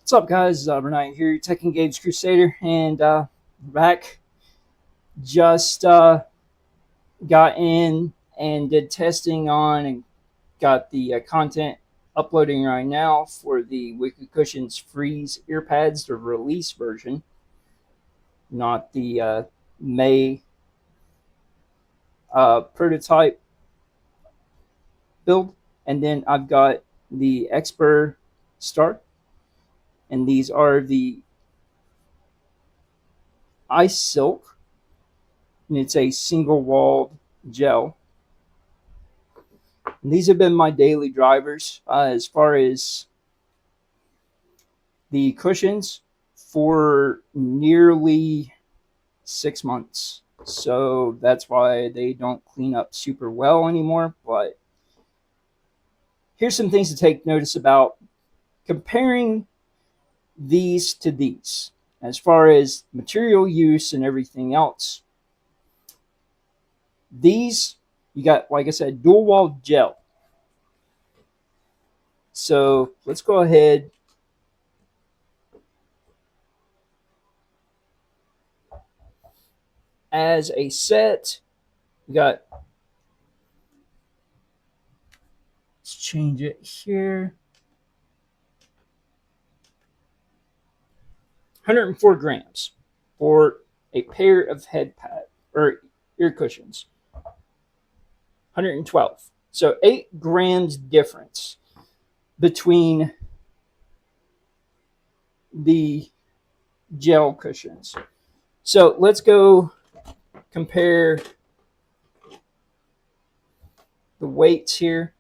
What's up, guys? Renee here, Tech Engaged Crusader, and back. Just got in and did testing on and got the content uploading right now for the Wicked Cushions Freeze ear pads, the release version, not the May prototype build. And then I've got the xberstar, and these are the Ice Silk, and it's a single walled gel. And these have been my daily drivers as far as the cushions for nearly 6 months. So that's why they don't clean up super well anymore. But here's some things to take notice about comparing these to these as far as material use and everything else. These, you got, like I said, dual wall gel. So let's go ahead. As a set, we got, let's change it here, 104 grams for a pair of head pad or ear cushions. 112. So 8 grams difference between the gel cushions. So let's go compare the weights here.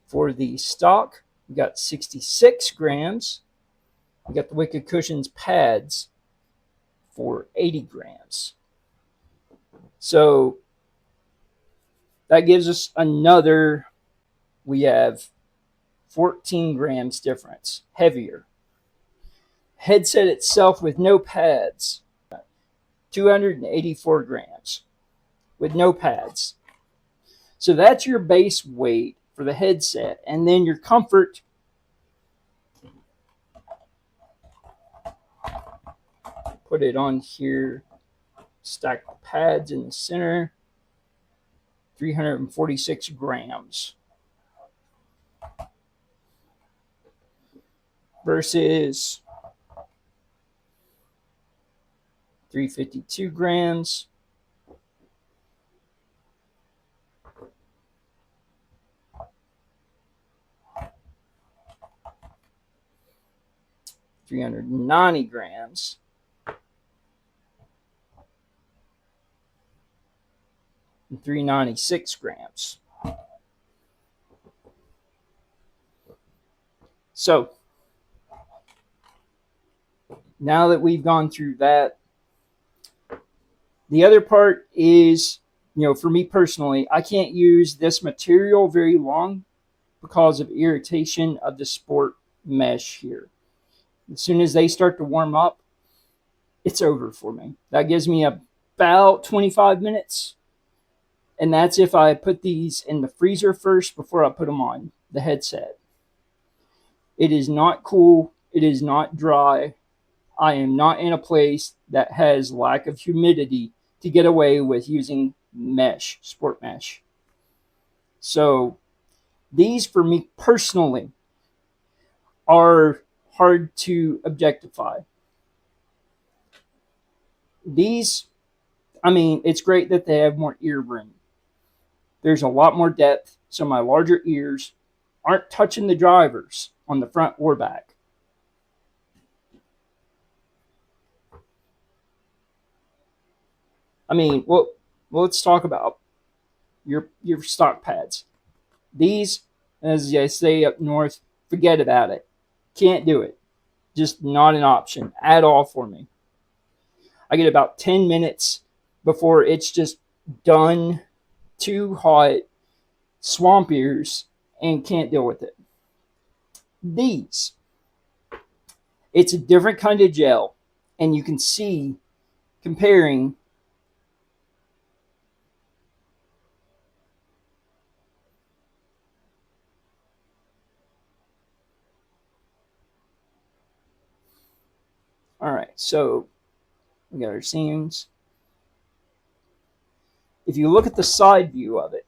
For the stock, we got 66 grams. We got the Wicked Cushions pads for 80 grams. So that gives us another, we have 14 grams difference, heavier. Headset itself with no pads, 284 grams with no pads. So that's your base weight for the headset. And then your comfort, put it on here, stack the pads in the center, 346 grams versus 352 grams. $390 grams. And 396 grams. So now that we've gone through that, the other part is, for me personally, I can't use this material very long because of irritation of the sport mesh here. As soon as they start to warm up, it's over for me. That gives me about 25 minutes. And that's if I put these in the freezer first before I put them on the headset. It is not cool. It is not dry. I am not in a place that has lack of humidity to get away with using mesh, sport mesh. So these, for me personally, are hard to objectify. These, it's great that they have more ear room. There's a lot more depth, so my larger ears aren't touching the drivers on the front or back. Well, let's talk about your stock pads. These, as I say up north, forget about it. Can't do it. Just not an option at all for me. I get about 10 minutes before it's just done, too hot, swamp ears, and can't deal with it. These, it's a different kind of gel, and you can see comparing All right, so we got our seams. If you look at the side view of it,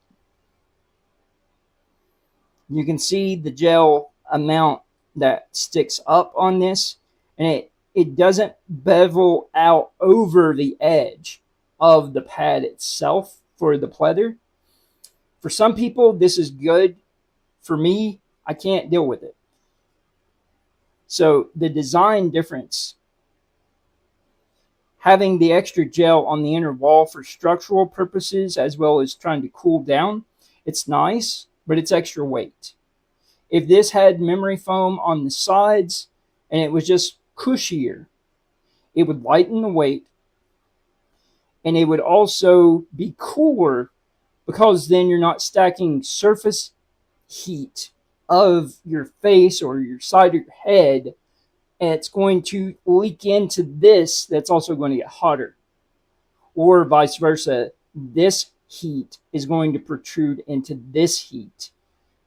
you can see the gel amount that sticks up on this, and it doesn't bevel out over the edge of the pad itself for the pleather. For some people, this is good. For me, I can't deal with it. So the design difference, having the extra gel on the inner wall for structural purposes as well as trying to cool down, it's nice, but it's extra weight. If this had memory foam on the sides and it was just cushier, it would lighten the weight, and it would also be cooler because then you're not stacking surface heat of your face or your side of your head, and it's going to leak into this that's also going to get hotter. Or vice versa, this heat is going to protrude into this heat.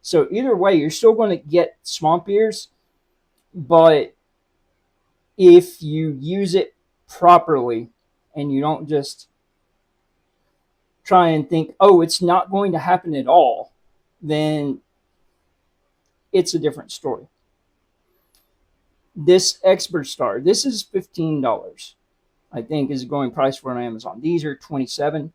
So either way, you're still going to get swamp ears, but if you use it properly and you don't just try and think, oh, it's not going to happen at all, then it's a different story. This xberstar, this is $15, I think, is the going price for on Amazon. These are $27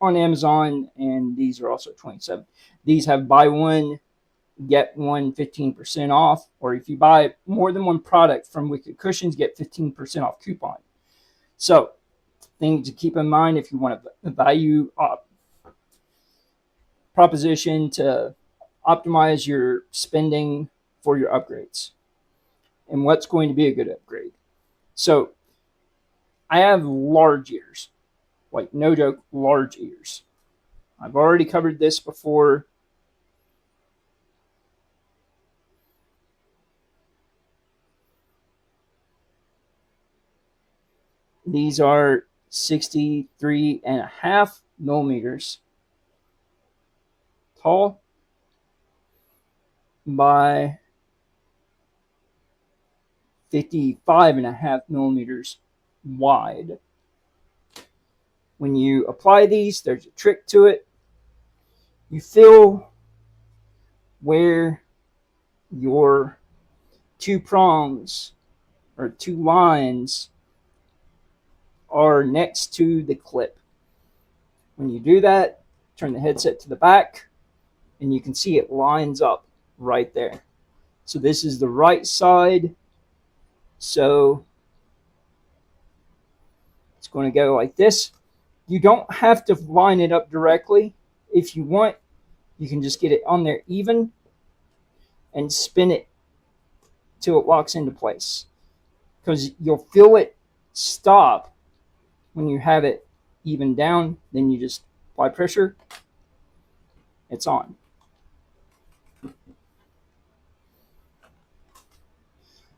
on Amazon, and these are also $27. These have buy one, get one 15% off, or if you buy more than one product from Wicked Cushions, get 15% off coupon. So, things to keep in mind if you want a value proposition to optimize your spending for your upgrades and what's going to be a good upgrade. So, I have large ears, like no joke, large ears. I've already covered this before. These are 63.5 millimeters tall by 55.5 millimeters wide. When you apply these, there's a trick to it. You feel where your two prongs or two lines are next to the clip. When you do that, turn the headset to the back, and you can see it lines up right there. So this is the right side. So it's going to go like this. You don't have to line it up directly. If you want, you can just get it on there even and spin it till it locks into place, because you'll feel it stop when you have it even down. Then you just apply pressure, it's on.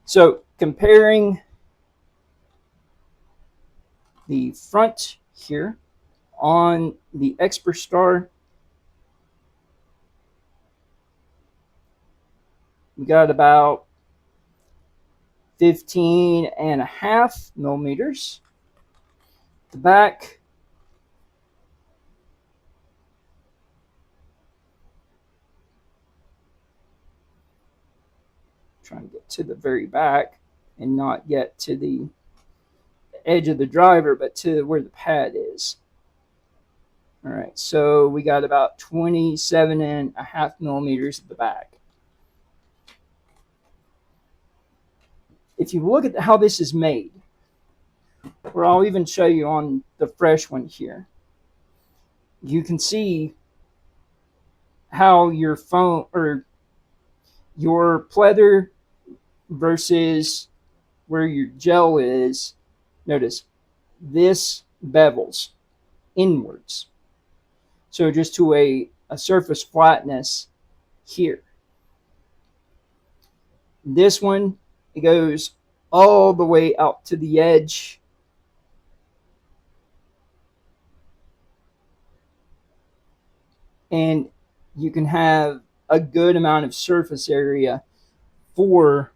So comparing the front here on the xberstar, we got about 15.5 millimeters. The back, trying to get to the very back and not get to the edge of the driver, but to where the pad is. All right, so we got about 27.5 millimeters at the back. If you look at how this is made, or I'll even show you on the fresh one here, you can see how your foam or your pleather versus where your gel is. Notice this bevels inwards, so just to a surface flatness here. This one, it goes all the way out to the edge, and you can have a good amount of surface area for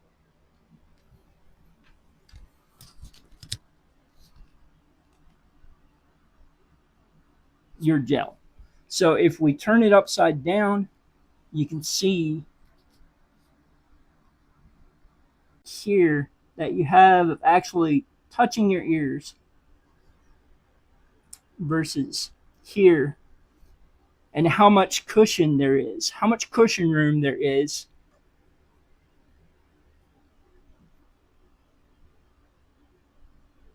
your gel. So if we turn it upside down, you can see here that you have actually touching your ears versus here, and how much cushion there is, how much cushion room there is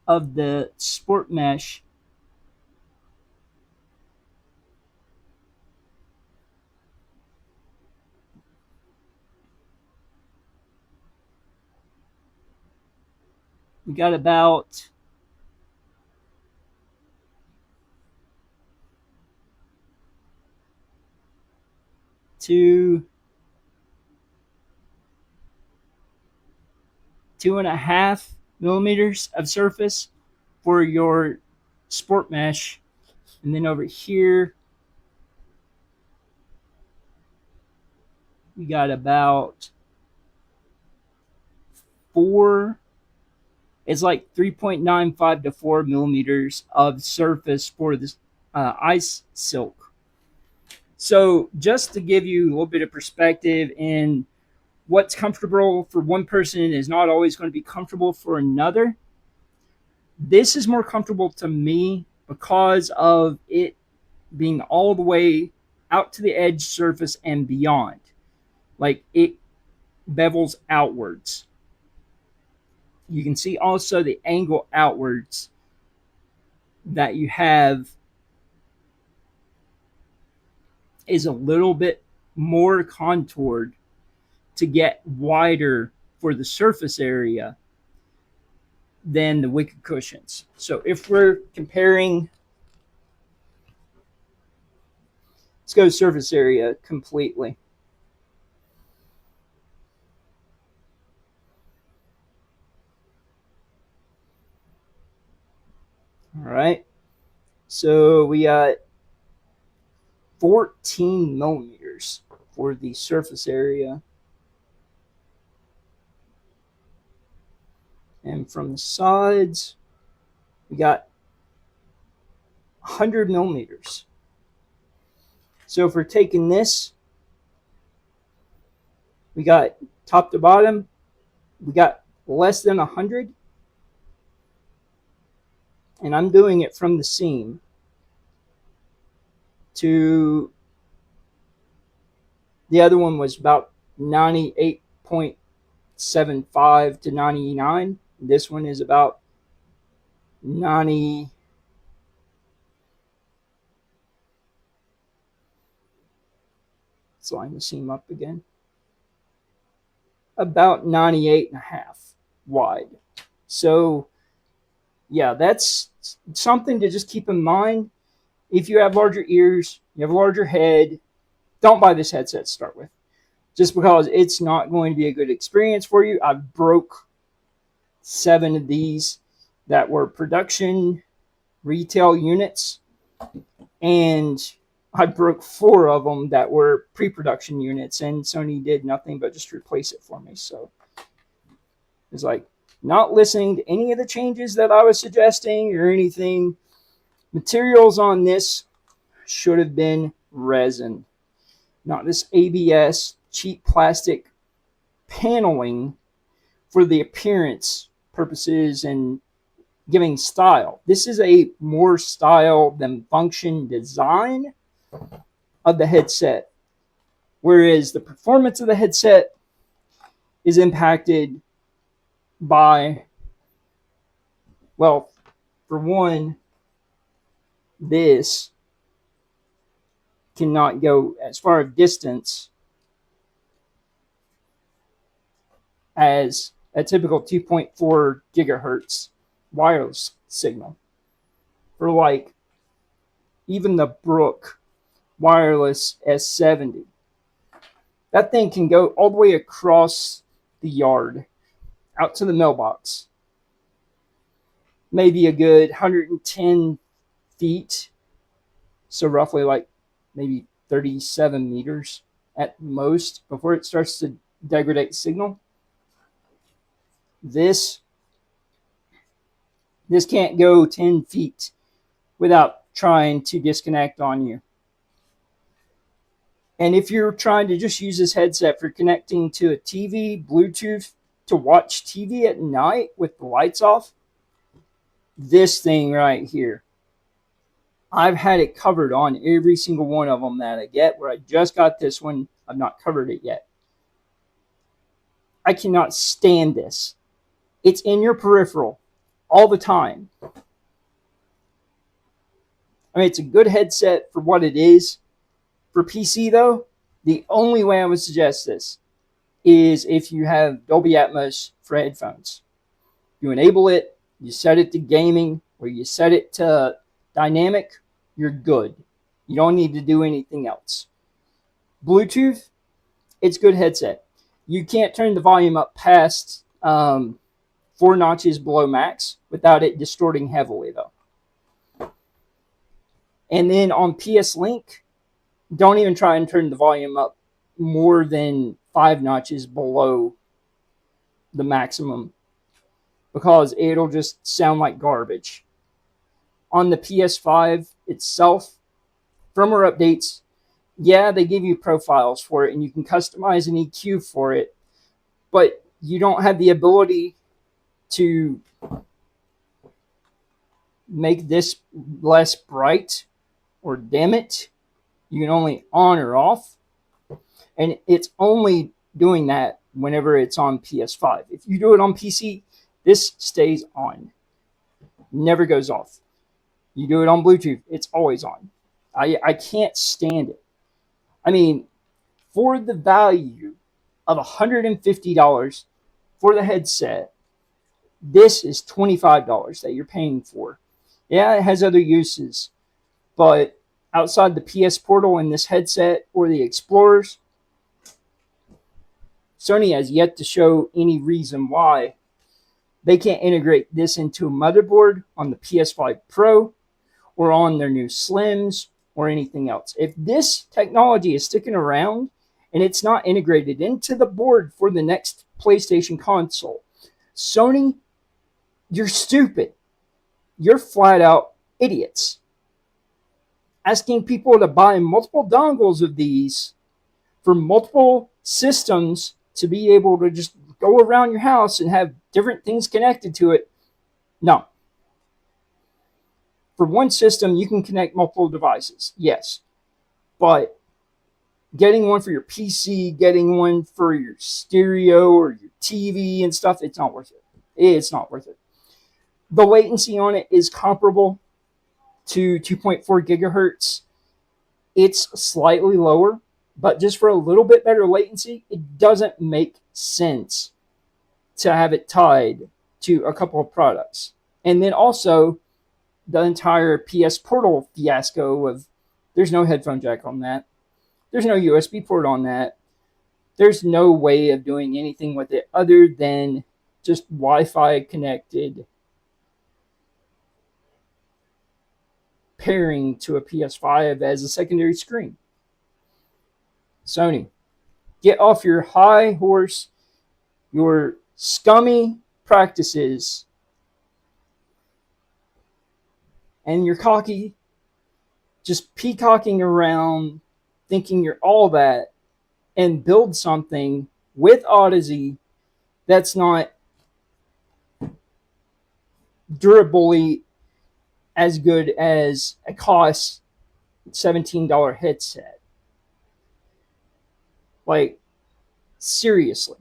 of the sport mesh. We got about 2.5 millimeters of surface for your sport mesh. And then over here, we got about 4, it's like 3.95 to 4 millimeters of surface for this ice silk. So just to give you a little bit of perspective in what's comfortable for one person is not always going to be comfortable for another. This is more comfortable to me because of it being all the way out to the edge surface and beyond. Like it bevels outwards. You can see also the angle outwards that you have is a little bit more contoured to get wider for the surface area than the wicked cushions. So if we're comparing, let's go surface area completely. All right. So we got 14 millimeters for the surface area. And from the sides, we got 100 millimeters. So if we're taking this, we got top to bottom, we got less than 100. And I'm doing it from the seam to the other one was about 98.75 to 99. This one is about 90. Let's line the seam up again. About 98.5 wide. So yeah, that's something to just keep in mind. If you have larger ears, you have a larger head, don't buy this headset to start with, just because it's not going to be a good experience for you. I broke 7 of these that were production retail units, and I broke 4 of them that were pre-production units, and Sony did nothing but just replace it for me. So it's like not listening to any of the changes that I was suggesting or anything. Materials on this should have been resin, not this ABS cheap plastic paneling for the appearance purposes and giving style. This is a more style than function design of the headset, whereas the performance of the headset is impacted by, well, for one, this cannot go as far of distance as a typical 2.4 gigahertz wireless signal. For like even the Brook wireless S70, that thing can go all the way across the yard out to the mailbox, maybe a good 110 feet, so roughly like maybe 37 meters at most before it starts to degrade signal. This can't go 10 feet without trying to disconnect on you. And if you're trying to just use this headset for connecting to a TV, Bluetooth, to watch TV at night with the lights off, this thing right here, I've had it covered on every single one of them that I get. Where I just got this one, I've not covered it yet. I cannot stand this. It's in your peripheral all the time. I mean, it's a good headset for what it is. For PC, though, the only way I would suggest this is if you have Dolby Atmos for headphones. You enable it, you set it to gaming, or you set it to dynamic, you're good. You don't need to do anything else. Bluetooth, it's a good headset. You can't turn the volume up past 4 notches below max without it distorting heavily, though. And then on PS Link, don't even try and turn the volume up more than 5 notches below the maximum, because it'll just sound like garbage. On the PS5 itself, firmware updates, yeah, they give you profiles for it and you can customize an EQ for it, but you don't have the ability to make this less bright or dim it. You can only on or off, and it's only doing that whenever it's on PS5. If you do it on PC, this stays on, never goes off. You do it on Bluetooth, it's always on. I can't stand it. I mean, for the value of $150 for the headset, this is $25 that you're paying for. Yeah, it has other uses, but outside the PS Portal and this headset or the Explorers, Sony has yet to show any reason why they can't integrate this into a motherboard on the PS5 Pro or on their new Slims or anything else. If this technology is sticking around and it's not integrated into the board for the next PlayStation console, Sony, you're stupid. You're flat out idiots. Asking people to buy multiple dongles of these for multiple systems to be able to just go around your house and have different things connected to it. No. For one system, you can connect multiple devices, yes. But getting one for your PC, getting one for your stereo or your TV and stuff, it's not worth it. It's not worth it. The latency on it is comparable to 2.4 gigahertz. It's slightly lower, but just for a little bit better latency, it doesn't make sense to have it tied to a couple of products. And then also the entire PS Portal fiasco of there's no headphone jack on that. There's no USB port on that. There's no way of doing anything with it other than just Wi-Fi connected pairing to a PS5 as a secondary screen. Sony, get off your high horse, your scummy practices, and your cocky, just peacocking around, thinking you're all that, and build something with Odyssey that's not durably as good as a cost $17 headset. Like, seriously.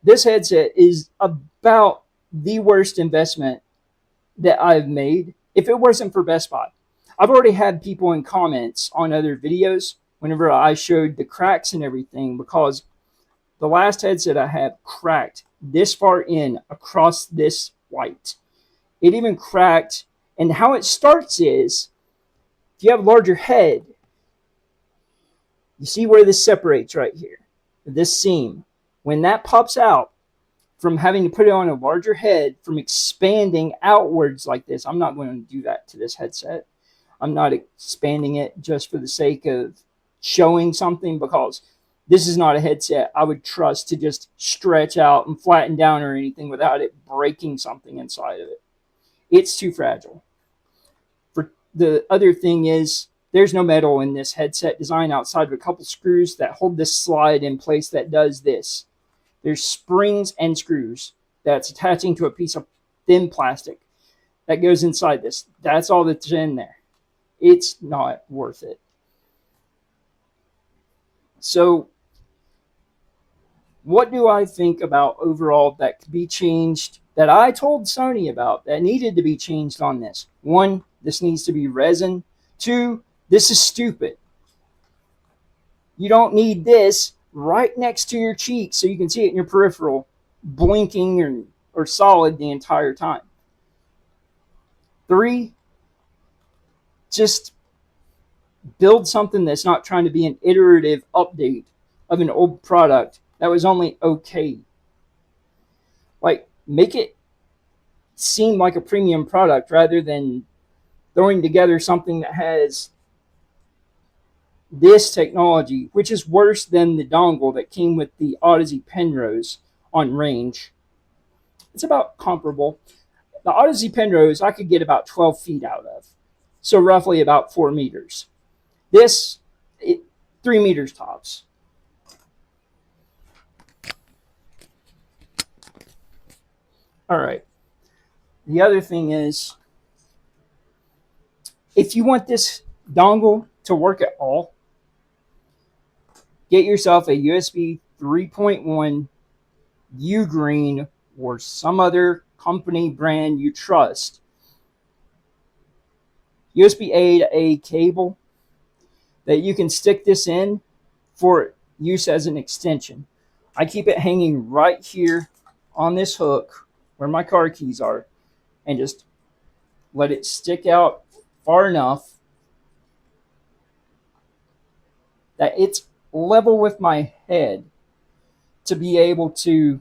This headset is about the worst investment that I've made if it wasn't for Best Buy. I've already had people in comments on other videos whenever I showed the cracks and everything, because the last headset I had cracked this far in across this white. It even cracked, and how it starts is, if you have a larger head, you see where this separates right here, this seam. When that pops out from having to put it on a larger head, from expanding outwards like this, I'm not going to do that to this headset. I'm not expanding it just for the sake of showing something, because this is not a headset I would trust to just stretch out and flatten down or anything without it breaking something inside of it. It's too fragile. For The other thing is there's no metal in this headset design outside of a couple screws that hold this slide in place that does this. There's springs and screws that's attaching to a piece of thin plastic that goes inside this. That's all that's in there. It's not worth it. So what do I think about overall that could be changed, that I told Sony about that needed to be changed on this? One, this needs to be resin. Two, this is stupid. You don't need this right next to your cheek so you can see it in your peripheral, blinking or solid the entire time. Three, just build something that's not trying to be an iterative update of an old product that was only okay. Like, make it seem like a premium product rather than throwing together something that has this technology, which is worse than the dongle that came with the Odyssey Penrose on range. It's about comparable. The Odyssey Penrose I could get about 12 feet out of, so roughly about 4 meters. This, 3 meters tops. All right. The other thing is, if you want this dongle to work at all, get yourself a USB 3.1 Ugreen or some other company brand you trust. USB A to A cable that you can stick this in for use as an extension. I keep it hanging right here on this hook where my car keys are and just let it stick out far enough that it's level with my head to be able to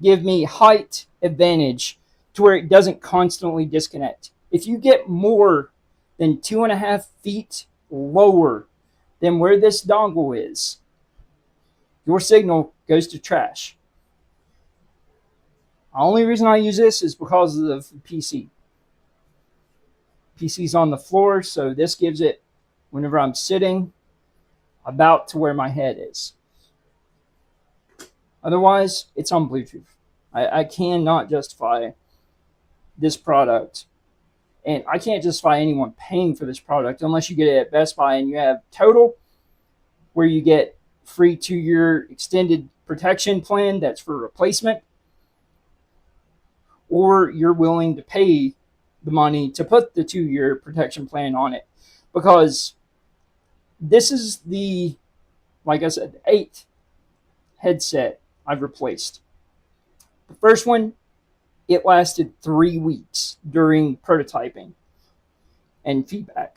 give me height advantage to where it doesn't constantly disconnect. If you get more than 2.5 feet lower than where this dongle is, your signal goes to trash. The only reason I use this is because of the PC. PC's on the floor, so this gives it, whenever I'm sitting, about to where my head is. Otherwise, it's on Bluetooth. I cannot justify this product. And I can't justify anyone paying for this product unless you get it at Best Buy and you have Total, where you get free 2-year extended protection plan that's for replacement, or you're willing to pay the money to put the 2-year protection plan on it. Because this is the, like I said, 8th headset I've replaced. The first one, it lasted 3 weeks during prototyping and feedback.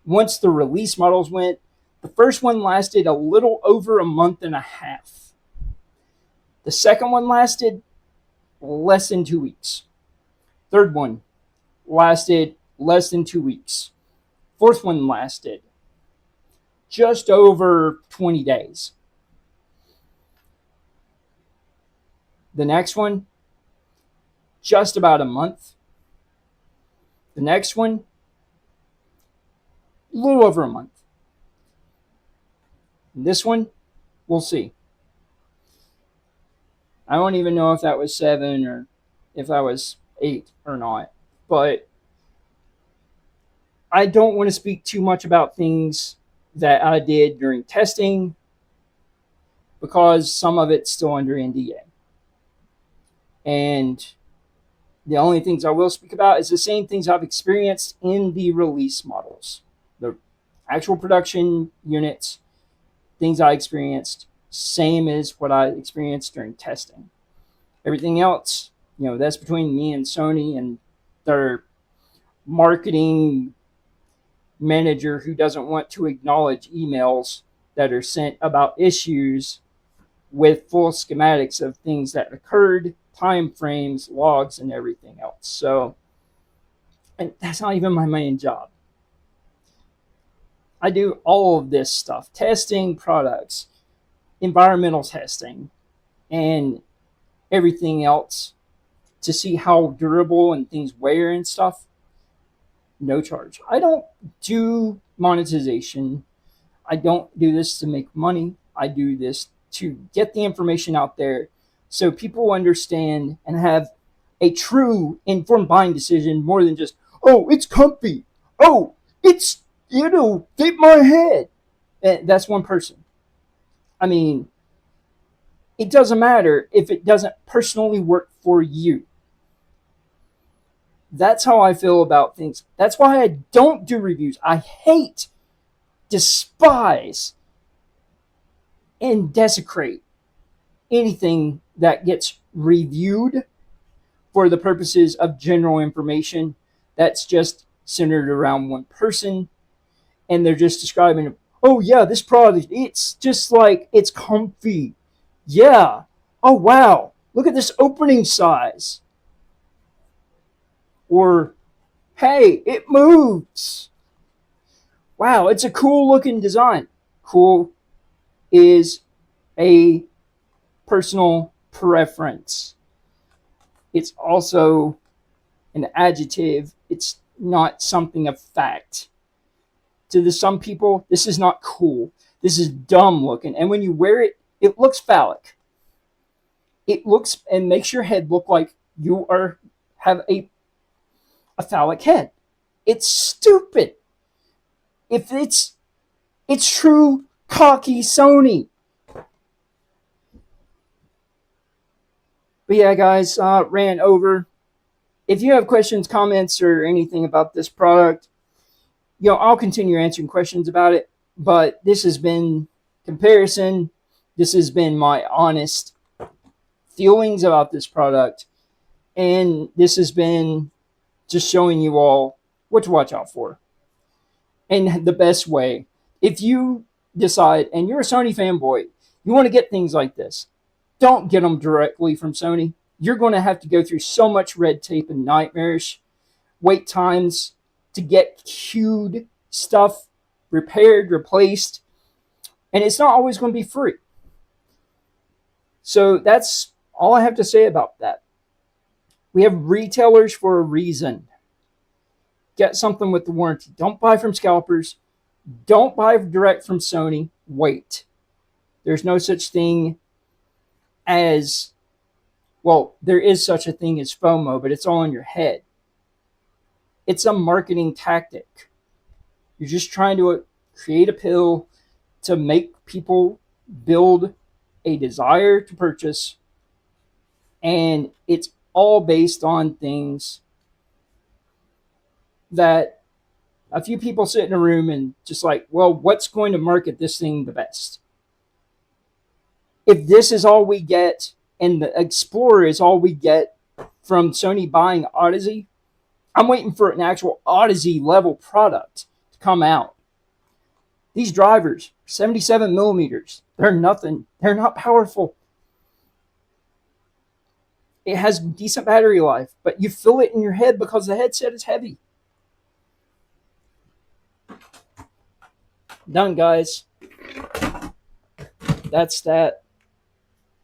Once the release models went, the first one lasted a little over a month and a half. The second one lasted less than 2 weeks. Third one lasted less than 2 weeks. Fourth one lasted just over 20 days. The next one, just about a month. The next one, a little over a month. And this one, we'll see. I don't even know if that was 7 or if that was 8 or not. But I don't want to speak too much about things that I did during testing because some of it's still under NDA. And the only things I will speak about is the same things I've experienced in the release models. The actual production units, things I experienced, same as what I experienced during testing. Everything else, that's between me and Sony and their marketing manager who doesn't want to acknowledge emails that are sent about issues with full schematics of things that occurred, time frames, logs, and everything else. So, and that's not even my main job. I do all of this stuff, testing products, environmental testing, and everything else to see how durable and things wear and stuff. no charge. I don't do monetization. I don't do this to make money. I do this to get the information out there so people understand and have a true informed buying decision more than just, oh, it's comfy. Oh, it's, fit my head. And that's one person. I mean, it doesn't matter if it doesn't personally work for you. That's how I feel about things. That's why I don't do reviews. I hate, despise, and desecrate anything that gets reviewed for the purposes of general information that's just centered around one person, and they're just describing, oh yeah, this product, it's just like, it's comfy. Yeah. Oh wow, look at this opening size. Or, hey, it moves. Wow, it's a cool looking design. Cool is a personal preference. It's also an adjective. It's not something of fact. To some people, this is not cool. This is dumb looking. And when you wear it, it looks phallic. It looks and makes your head look like you have a phallic head. It's stupid. If it's true cocky Sony. But yeah, guys, ran over. If you have questions, comments, or anything about this product, I'll continue answering questions about it. But this has been comparison. This has been my honest feelings about this product. And this has been just showing you all what to watch out for. And the best way, if you decide, and you're a Sony fanboy, you want to get things like this, don't get them directly from Sony. You're going to have to go through so much red tape and nightmarish wait times to get queued stuff repaired, replaced, and it's not always going to be free. So that's all I have to say about that. We have retailers for a reason. Get something with the warranty. Don't buy from scalpers. Don't buy direct from Sony. Wait. There's no such thing as, well, there is such a thing as FOMO, but it's all in your head. It's a marketing tactic. You're just trying to create a pill to make people build a desire to purchase, and it's all based on things that a few people sit in a room and just like, well, what's going to market this thing the best? If this is all we get, and the Explorer is all we get from Sony buying Odyssey, I'm waiting for an actual Odyssey level product to come out. These drivers, 77 millimeters, they're nothing. They're not powerful. It has decent battery life, but you feel it in your head because the headset is heavy. Done, guys. That's that.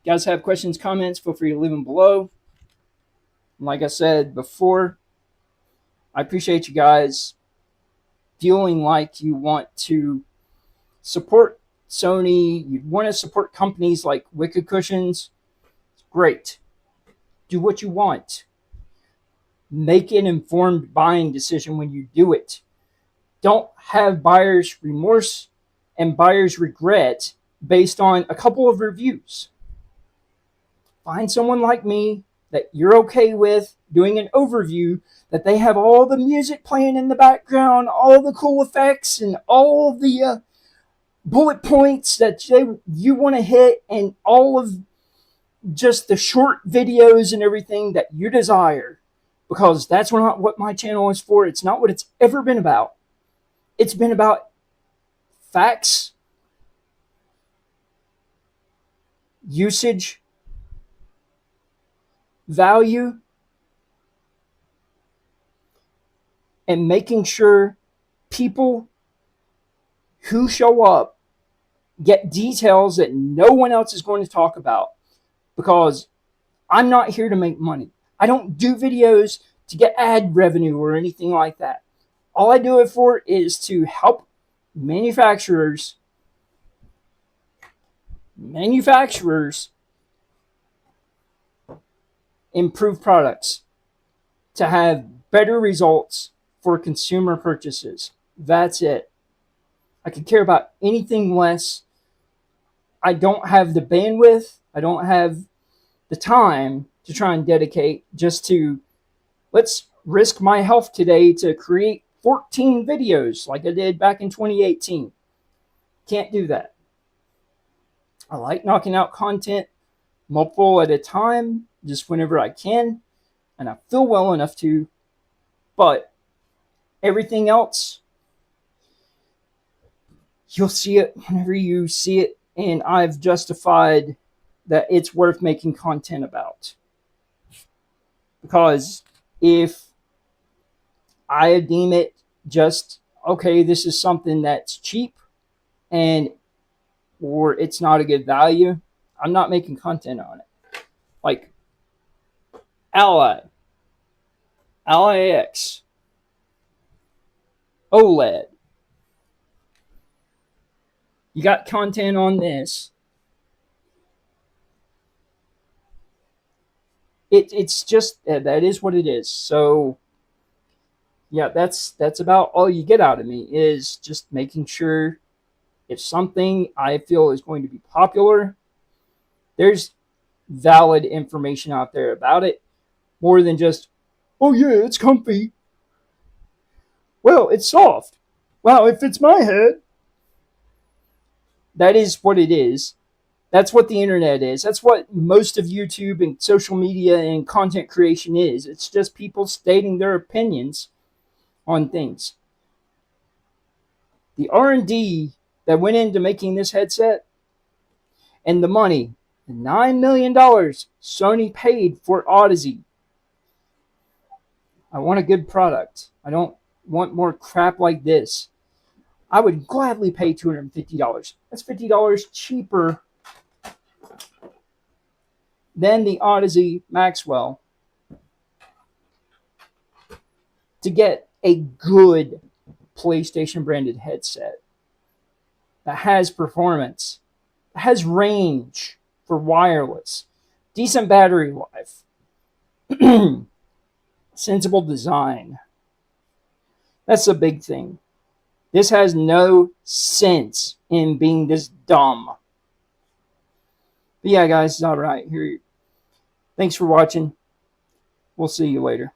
You guys have questions, comments, feel free to leave them below. Like I said before, I appreciate you guys feeling like you want to support Sony. You want to support companies like Wicked Cushions. Great. Do what you want. Make an informed buying decision when you do it. Don't have buyer's remorse and buyer's regret based on a couple of reviews. Find someone like me that you're okay with doing an overview, that they have all the music playing in the background, all the cool effects, and all the bullet points that you want to hit, and all of just the short videos and everything that you desire. Because that's not what my channel is for. It's not what it's ever been about. It's been about facts, usage, value, and making sure people who show up get details that no one else is going to talk about. Because I'm not here to make money. I don't do videos to get ad revenue or anything like that. All I do it for is to help manufacturers improve products to have better results for consumer purchases. That's it. I could care about anything less. I don't have the bandwidth. I don't have the time to try and dedicate just to, let's risk my health today to create 14 videos like I did back in 2018. Can't do that. I like knocking out content multiple at a time, just whenever I can, and I feel well enough to, but everything else, you'll see it whenever you see it, and I've justified that it's worth making content about. Because if I deem it just, okay, this is something that's cheap and or it's not a good value, I'm not making content on it. Like Ally X, OLED. You got content on this. It's just, that is what it is. So yeah, that's about all you get out of me, is just making sure if something I feel is going to be popular, there's valid information out there about it, more than just, oh yeah, it's comfy. Well, it's soft. Wow, it fits my head. That is what it is. That's what the internet is. That's what most of YouTube and social media and content creation is. It's just people stating their opinions on things. The R&D that went into making this headset, and the money, $9 million Sony paid for Odyssey. I want a good product. I don't want more crap like this. I would gladly pay $250. That's $50 cheaper than the Odyssey Maxwell to get a good PlayStation branded headset that has performance, that has range for wireless, decent battery life, sensible design. That's a big thing. This has no sense in being this dumb. But yeah, guys, it's all right. Here. Thanks for watching. We'll see you later.